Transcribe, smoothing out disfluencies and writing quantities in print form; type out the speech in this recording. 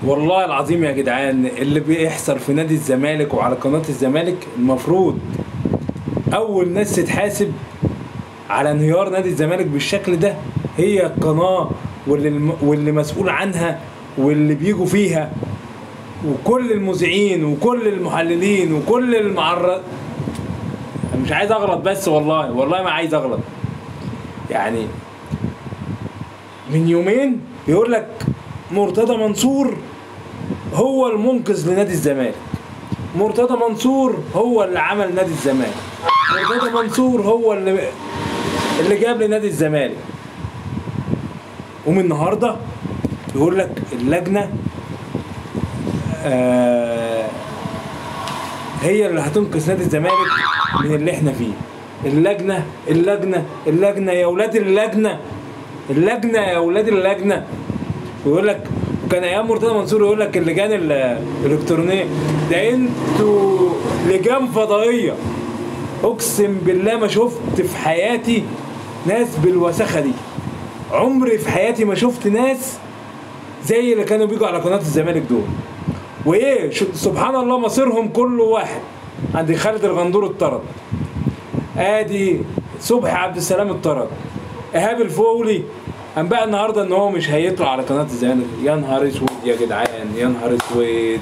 والله العظيم يا جدعان اللي بيحصل في نادي الزمالك وعلى قناة الزمالك المفروض أول ناس تتحاسب على انهيار نادي الزمالك بالشكل ده هي القناة واللي مسؤول عنها واللي بيجوا فيها وكل المذيعين وكل المحللين وكل المعرض. مش عايز اغلط بس والله ما عايز اغلط. يعني من يومين يقول لك مرتضى منصور هو المنقذ لنادي الزمالك، مرتضى منصور هو اللي عمل نادي الزمالك، مرتضى منصور هو اللي جاب لنادي الزمالك. ومن النهارده يقول لك اللجنه هي اللي هتنقذ نادي الزمالك من اللي احنا فيه. اللجنه يا اولاد اللجنه يا اولاد اللجنه. ويقول لك كان ايام مرتضى منصور يقول لك اللجان الالكترونيه، ده انتوا لجان فضائيه. اقسم بالله ما شفت في حياتي ناس بالوساخه دي، عمري في حياتي ما شفت ناس زي اللي كانوا بيجوا على قناه الزمالك دول. وايه سبحان الله مصيرهم كله واحد. عندي خالد الغندور اتطرد، ادي صبحي عبد السلام اتطرد، ايهاب الفولي انباء النهارده ان هو مش هيطلع على قناه الزمالك. يا نهار اسود يا جدعان، يا نهار اسود.